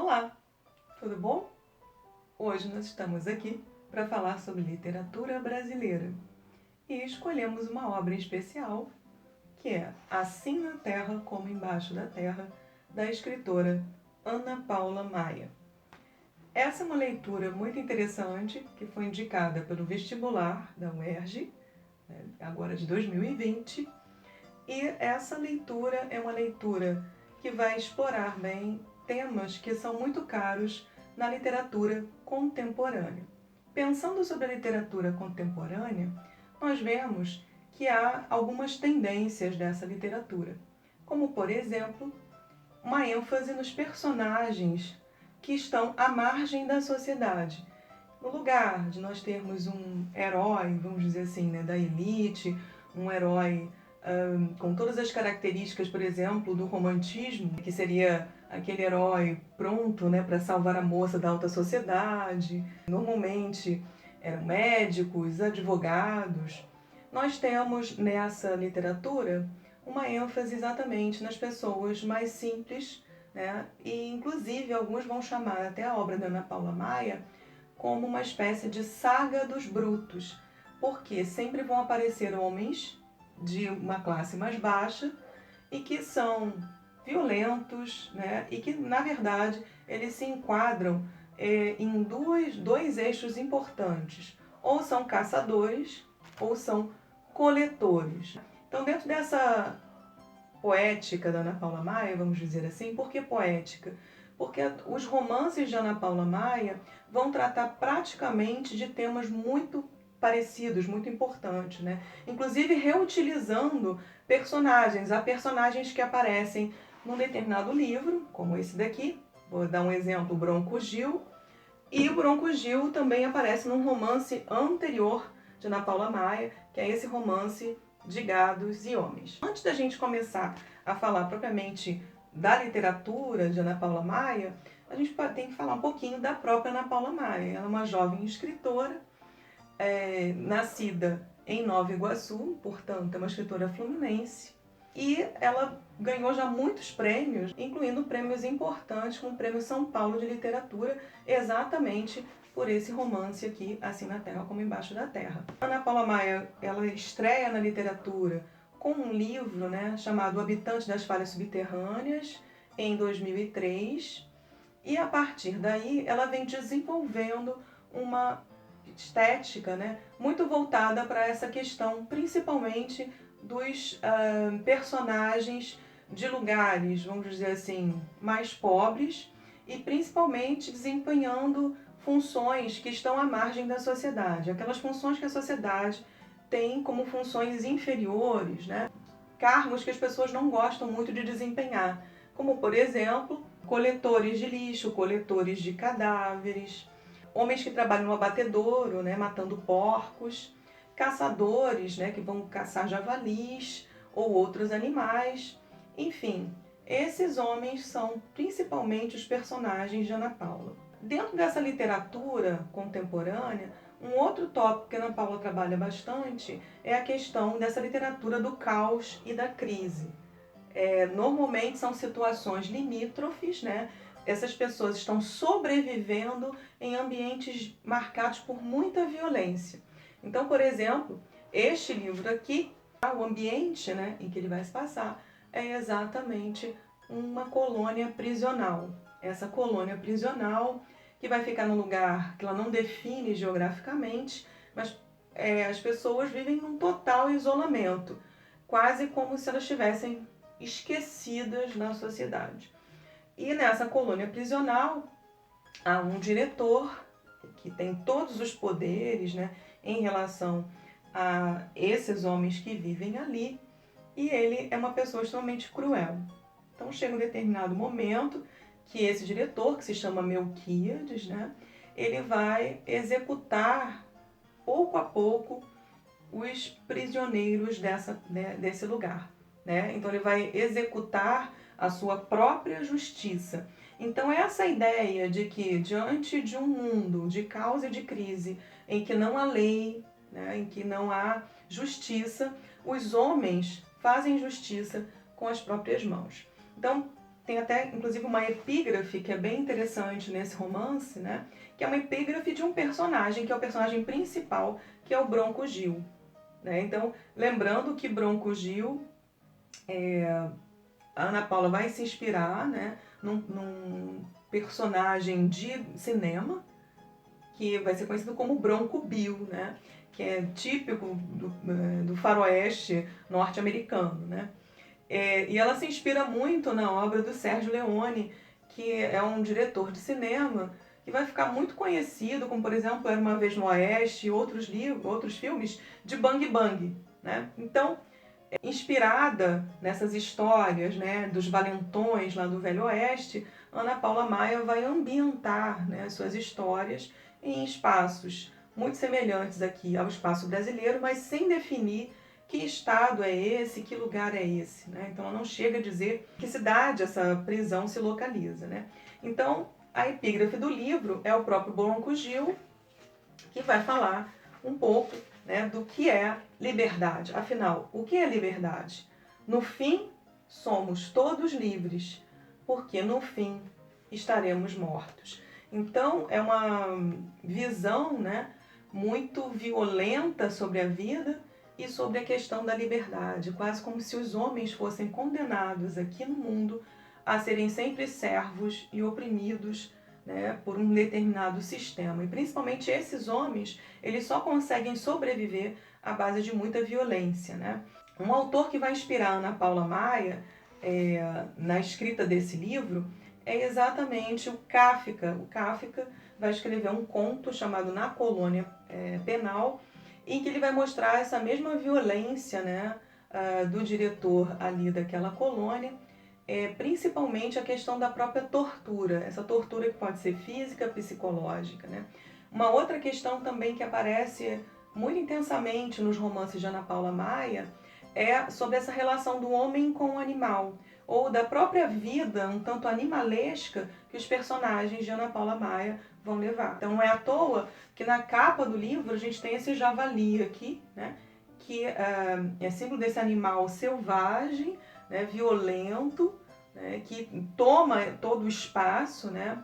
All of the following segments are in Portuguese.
Olá, tudo bom? Hoje nós estamos aqui para falar sobre literatura brasileira e escolhemos uma obra especial que é Assim na Terra como Embaixo da Terra, da escritora Ana Paula Maia. Essa é uma leitura muito interessante que foi indicada pelo vestibular da UERJ, agora de 2020, e essa leitura é uma leitura que vai explorar bem temas que são muito caros na literatura contemporânea. Pensando sobre a literatura contemporânea, nós vemos que há algumas tendências dessa literatura, como, por exemplo, uma ênfase nos personagens que estão à margem da sociedade. No lugar de nós termos um herói, vamos dizer assim, da elite, um herói com todas as características, por exemplo, do romantismo, que seria aquele herói pronto para salvar a moça da alta sociedade. Normalmente eram médicos, advogados. Nós temos nessa literatura uma ênfase exatamente nas pessoas mais simples, e inclusive alguns vão chamar até a obra da Ana Paula Maia como uma espécie de saga dos brutos, porque sempre vão aparecer homens de uma classe mais baixa e que são violentos, e que, na verdade, eles se enquadram em dois eixos importantes. Ou são caçadores ou são coletores. Então, dentro dessa poética da Ana Paula Maia, vamos dizer assim, por que poética? Porque os romances de Ana Paula Maia vão tratar praticamente de temas muito parecidos, muito importantes, Inclusive reutilizando personagens. Há personagens que aparecem num determinado livro, como esse daqui, vou dar um exemplo, Bronco Gil, e o Bronco Gil também aparece num romance anterior de Ana Paula Maia, que é esse romance de Gados e Homens. Antes da gente começar a falar propriamente da literatura de Ana Paula Maia, a gente tem que falar um pouquinho da própria Ana Paula Maia. Ela é uma jovem escritora, nascida em Nova Iguaçu, portanto é uma escritora fluminense, e ela ganhou já muitos prêmios, incluindo prêmios importantes, como o Prêmio São Paulo de Literatura, exatamente por esse romance aqui, Assim na Terra como Embaixo da Terra. Ana Paula Maia, ela estreia na literatura com um livro chamado Habitante das Falhas Subterrâneas, em 2003, e a partir daí ela vem desenvolvendo uma estética muito voltada para essa questão, principalmente dos personagens de lugares, vamos dizer assim, mais pobres, e principalmente desempenhando funções que estão à margem da sociedade, aquelas funções que a sociedade tem como funções inferiores, cargos que as pessoas não gostam muito de desempenhar, como, por exemplo, coletores de lixo, coletores de cadáveres, homens que trabalham no abatedouro, matando porcos, caçadores, que vão caçar javalis ou outros animais. Enfim, esses homens são principalmente os personagens de Ana Paula. Dentro dessa literatura contemporânea, um outro tópico que Ana Paula trabalha bastante é a questão dessa literatura do caos e da crise. Normalmente são situações limítrofes, Essas pessoas estão sobrevivendo em ambientes marcados por muita violência. Então, por exemplo, este livro aqui, o ambiente em que ele vai se passar é exatamente uma colônia prisional. Essa colônia prisional que vai ficar num lugar que ela não define geograficamente, mas as pessoas vivem num total isolamento, quase como se elas estivessem esquecidas na sociedade. E nessa colônia prisional há um diretor que tem todos os poderes em relação a esses homens que vivem ali, e ele é uma pessoa extremamente cruel. Então chega um determinado momento que esse diretor, que se chama Melquíades, ele vai executar pouco a pouco os prisioneiros desse lugar. Então ele vai executar a sua própria justiça. Então essa ideia de que diante de um mundo de caos e de crise, em que não há lei, em que não há justiça, os homens fazem justiça com as próprias mãos. Então Tem até, inclusive, uma epígrafe que é bem interessante nesse romance, né? Que é uma epígrafe de um personagem, que é o personagem principal, que é o Bronco Gil. Né? Então, lembrando que Bronco Gil, a Ana Paula vai se inspirar, né, num personagem de cinema, que vai ser conhecido como Bronco Bill, né? Que é típico do faroeste norte-americano, né? E ela se inspira muito na obra do Sérgio Leone, que é um diretor de cinema que vai ficar muito conhecido, como por exemplo Era Uma Vez no Oeste e outros filmes de Bang Bang. Né? Então, inspirada nessas histórias, né, dos valentões lá do Velho Oeste, Ana Paula Maia vai ambientar, né, suas histórias em espaços muito semelhantes aqui ao espaço brasileiro, mas sem definir que estado é esse, que lugar é esse. Né? Então ela não chega a dizer que cidade essa prisão se localiza. Né? Então a epígrafe do livro é o próprio Bronco Gil, que vai falar um pouco, né, do que é liberdade. Afinal, o que é liberdade? No fim, somos todos livres, porque no fim estaremos mortos. Então, é uma visão, né, muito violenta sobre a vida e sobre a questão da liberdade, quase como se os homens fossem condenados aqui no mundo a serem sempre servos e oprimidos, né, por um determinado sistema. E principalmente esses homens, eles só conseguem sobreviver à base de muita violência. Né? Um autor que vai inspirar Ana Paula Maia na escrita desse livro é exatamente o Kafka. O Kafka vai escrever um conto chamado Na Colônia Penal, em que ele vai mostrar essa mesma violência, né, do diretor ali daquela colônia, principalmente a questão da própria tortura, essa tortura que pode ser física, psicológica. Né? Uma outra questão também que aparece muito intensamente nos romances de Ana Paula Maia é sobre essa relação do homem com o animal, ou da própria vida um tanto animalesca que os personagens de Ana Paula Maia vão levar. Então não é à toa que na capa do livro a gente tem esse javali aqui, né, que é símbolo desse animal selvagem, né, violento, né, que toma todo o espaço, né?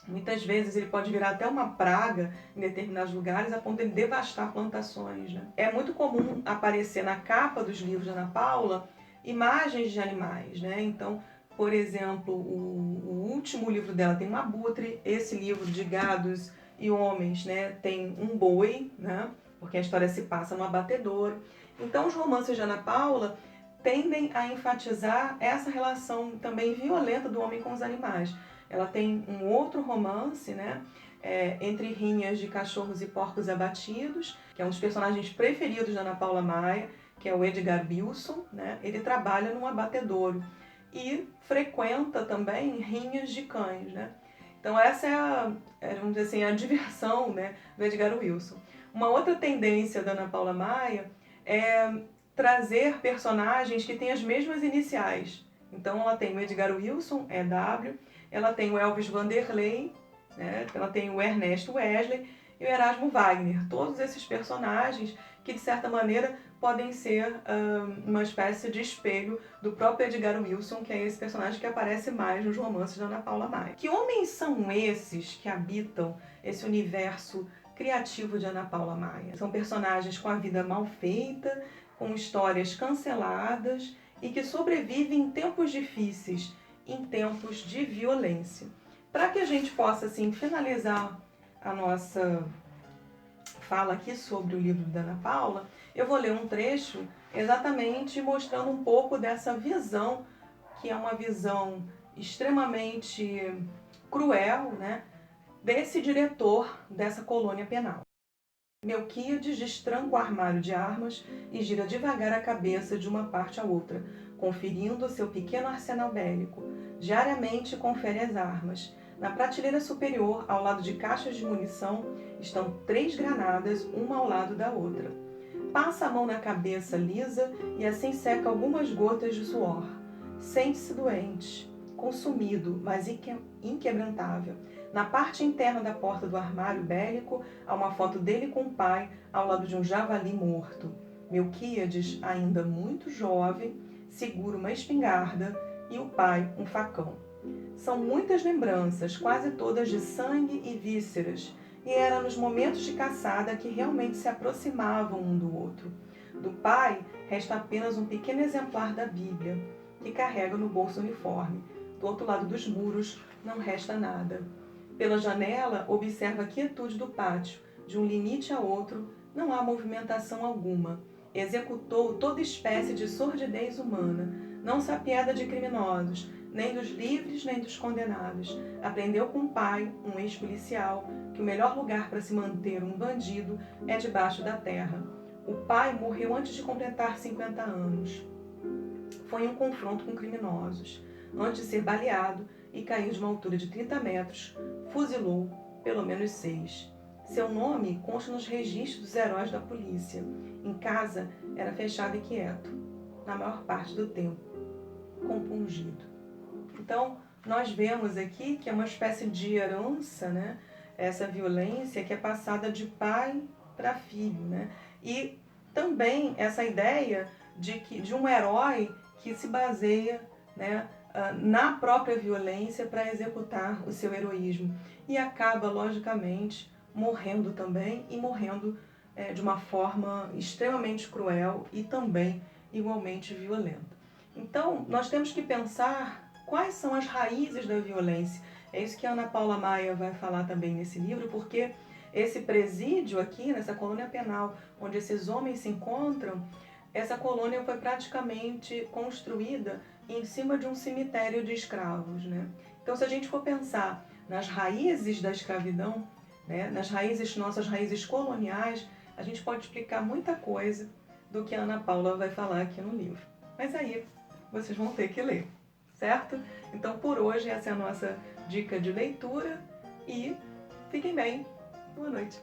Muitas vezes ele pode virar até uma praga em determinados lugares, a ponto de ele devastar plantações. Né? É muito comum aparecer na capa dos livros de Ana Paula imagens de animais. Né? Então, por exemplo, o último livro dela tem um abutre, esse livro de gados e homens, né, tem um boi, né, porque a história se passa no abatedouro. Então, os romances de Ana Paula tendem a enfatizar essa relação também violenta do homem com os animais. Ela tem um outro romance, né, Entre Rinhas de Cachorros e Porcos Abatidos, que é um dos personagens preferidos da Ana Paula Maia, que é o Edgar Wilson. Né? Ele trabalha num abatedouro e frequenta também rinhas de cães. Né? Então essa vamos dizer assim, a diversão, né, do Edgar Wilson. Uma outra tendência da Ana Paula Maia é trazer personagens que têm as mesmas iniciais. Então ela tem o Edgar Wilson, EW, ela tem o Elvis Vanderlei, né? Ela tem o Ernesto Wesley e o Erasmo Wagner. Todos esses personagens que, de certa maneira, podem ser uma espécie de espelho do próprio Edgar Wilson, que é esse personagem que aparece mais nos romances da Ana Paula Maia. Que homens são esses que habitam esse universo criativo de Ana Paula Maia? São personagens com a vida mal feita, com histórias canceladas e que sobrevivem em tempos difíceis, em tempos de violência. Para que a gente possa assim finalizar a nossa fala aqui sobre o livro da Ana Paula, eu vou ler um trecho exatamente mostrando um pouco dessa visão, que é uma visão extremamente cruel, né, desse diretor dessa colônia penal. Melquíades destranca o armário de armas e gira devagar a cabeça de uma parte a outra, conferindo seu pequeno arsenal bélico. Diariamente confere as armas. Na prateleira superior, ao lado de caixas de munição, estão 3 granadas, uma ao lado da outra. Passa a mão na cabeça lisa e assim seca algumas gotas de suor. Sente-se doente, consumido, mas inquebrantável. Na parte interna da porta do armário bélico, há uma foto dele com o pai ao lado de um javali morto. Melquíades, ainda muito jovem, segura uma espingarda e o pai um facão. São muitas lembranças, quase todas de sangue e vísceras, e era nos momentos de caçada que realmente se aproximavam um do outro. Do pai resta apenas um pequeno exemplar da Bíblia, que carrega no bolso uniforme. Do outro lado dos muros não resta nada. Pela janela observa a quietude do pátio. De um limite a outro não há movimentação alguma. Executou toda espécie de sordidez humana. Não se apieda de criminosos, nem dos livres nem dos condenados. Aprendeu com o pai, um ex-policial, que o melhor lugar para se manter um bandido é debaixo da terra. O pai morreu antes de completar 50 anos. Foi em um confronto com criminosos. Antes de ser baleado e cair de uma altura de 30 metros, fuzilou pelo menos 6. Seu nome consta nos registros dos heróis da polícia. Em casa, era fechado e quieto, na maior parte do tempo, compungido. Então, nós vemos aqui que é uma espécie de herança, né? Essa violência que é passada de pai para filho, né? E também essa ideia de um herói que se baseia, né, na própria violência para executar o seu heroísmo. E acaba, logicamente, morrendo também, e morrendo de uma forma extremamente cruel e também igualmente violenta. Então, nós temos que pensar quais são as raízes da violência. É isso que a Ana Paula Maia vai falar também nesse livro, porque esse presídio aqui, nessa colônia penal, onde esses homens se encontram, essa colônia foi praticamente construída em cima de um cemitério de escravos, né? Então, se a gente for pensar nas raízes da escravidão, né, nas raízes, nossas raízes coloniais, a gente pode explicar muita coisa do que a Ana Paula vai falar aqui no livro. Mas aí vocês vão ter que ler, certo? Então, por hoje, essa é a nossa dica de leitura e fiquem bem. Boa noite.